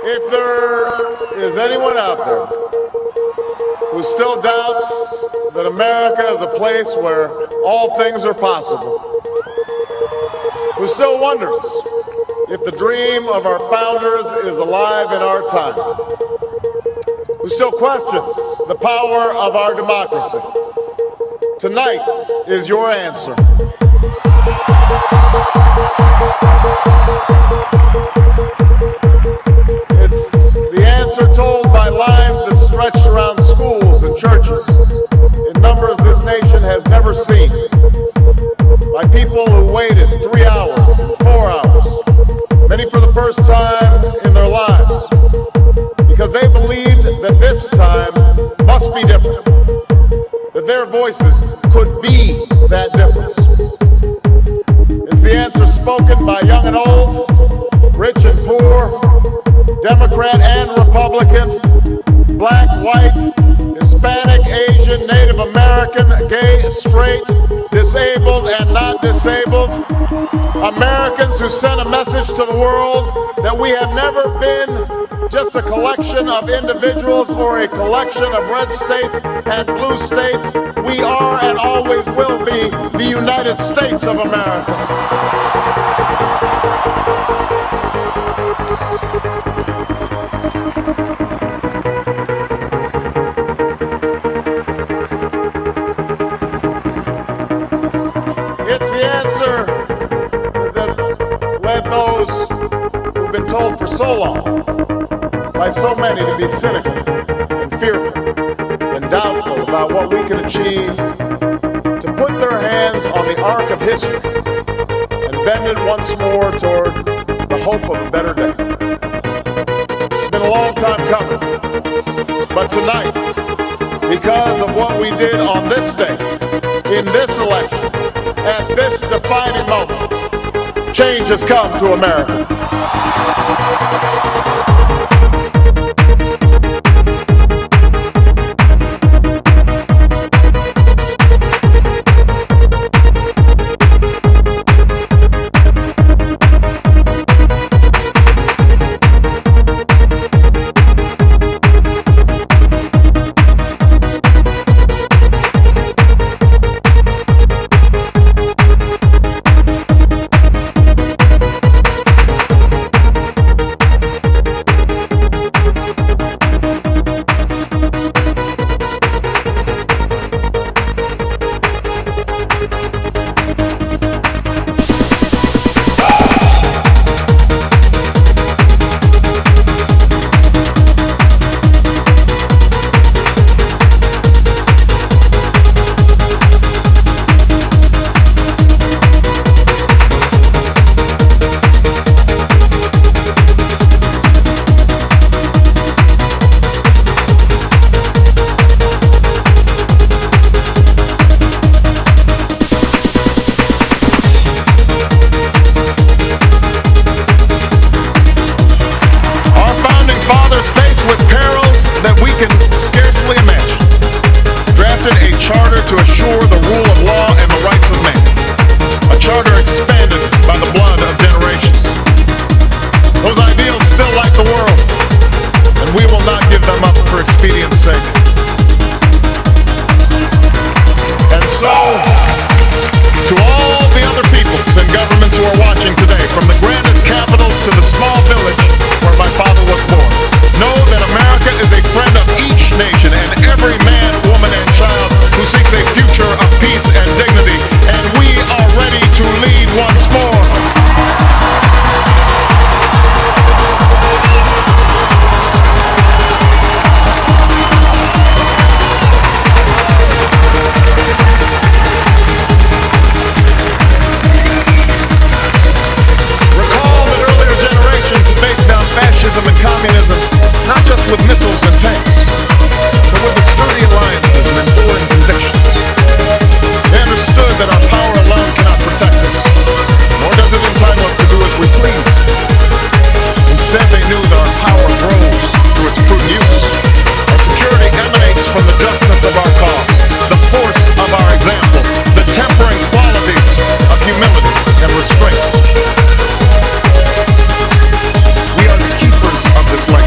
If there is anyone out there who still doubts that America is a place where all things are possible, who still wonders if the dream of our founders is alive in our time, who still questions the power of our democracy, tonight is your answer. Told by lines that stretched around schools and churches in numbers this nation has never seen, by people who waited 3 hours, 4 hours, many for the first time in their lives, because they believed that this time must be different, that their voices could be that difference. It's the answer spoken by young and old, rich and poor, Democrat and Republican, black, white, Hispanic, Asian, Native American, gay, straight, disabled and not disabled, Americans who send a message to the world that we have never been just a collection of individuals or a collection of red states and blue states. We are and always will be the United States of America. It's the answer that led those who've been told for so long by so many to be cynical and fearful and doubtful about what we can achieve, to put their hands on the arc of history and bend it once more toward the hope of a better day. It's been a long time coming, but tonight, because of what we did on this day, in this election, at this defining moment, change has come to America. To assure the rule of law and the rights of man. A charter expanded by the blood of generations. Those ideals still light the world, and we will not give them up for expedience sake. And so, to all the other peoples and governments who are watching today, from the grandest capitals to the small village where my father was born, know that America is a friend of each nation and every man, woman, and child who seeks a future of peace and dignity, and we are ready to lead once more. Recall that earlier generations faced down fascism and communism, not just with missiles and tanks, but with the sturdy alliances and enduring convictions. They understood that our power alone cannot protect us, nor does it entitle us to do as we please. Instead, they knew that our power grows through its prudent use. Our security emanates from the justness of our cause, the force of our example, the tempering qualities of humility and restraint. We are the keepers of this land.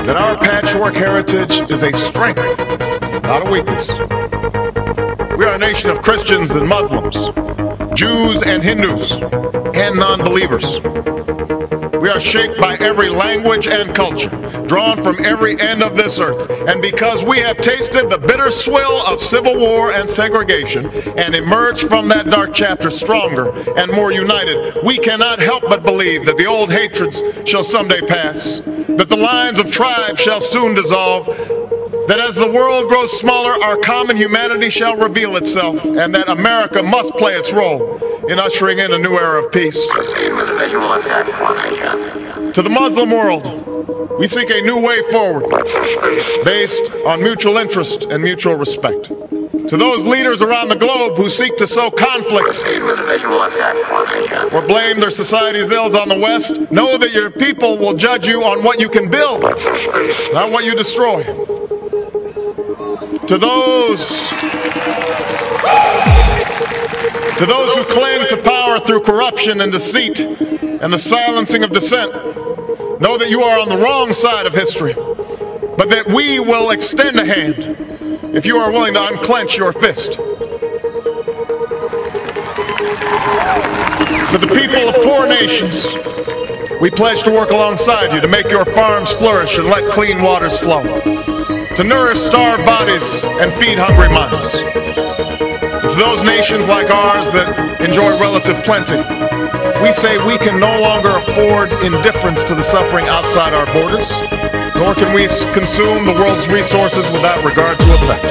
that our patchwork heritage is a strength, not a weakness. We are a nation of Christians and Muslims, Jews and Hindus, and non-believers. We are shaped by every language and culture, drawn from every end of this earth. And because we have tasted the bitter swill of civil war and segregation and emerged from that dark chapter stronger and more united, we cannot help but believe that the old hatreds shall someday pass, that the lines of tribes shall soon dissolve, that as the world grows smaller, our common humanity shall reveal itself, and that America must play its role in ushering in a new era of peace. To the Muslim world, we seek a new way forward based on mutual interest and mutual respect. To those leaders around the globe who seek to sow conflict or blame their society's ills on the West, know that your people will judge you on what you can build, not what you destroy. To those who cling to power through corruption and deceit and the silencing of dissent, know that you are on the wrong side of history, but that we will extend a hand if you are willing to unclench your fist. To the people of poor nations, we pledge to work alongside you to make your farms flourish and let clean waters flow, to nourish starved bodies and feed hungry minds. And to those nations like ours that enjoy relative plenty, we say we can no longer afford indifference to the suffering outside our borders, nor can we consume the world's resources without regard to effect.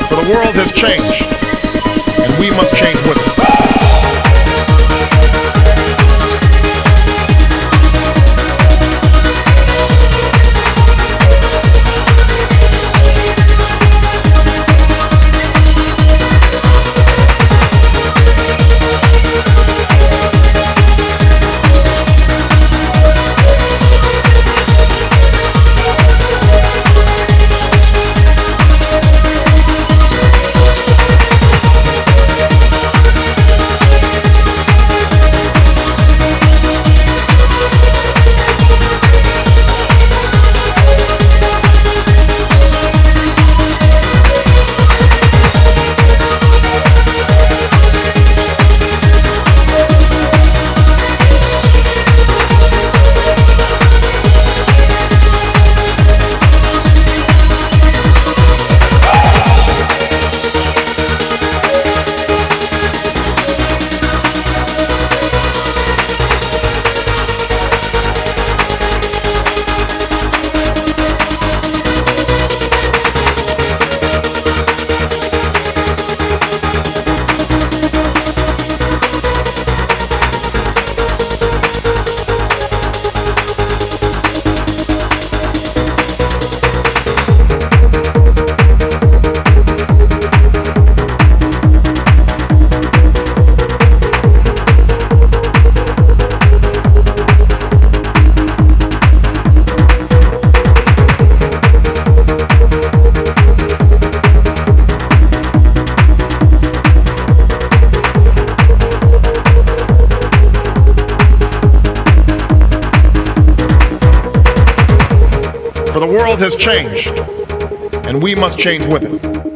For the world has changed, and we must change with it. For the world has changed, and we must change with it.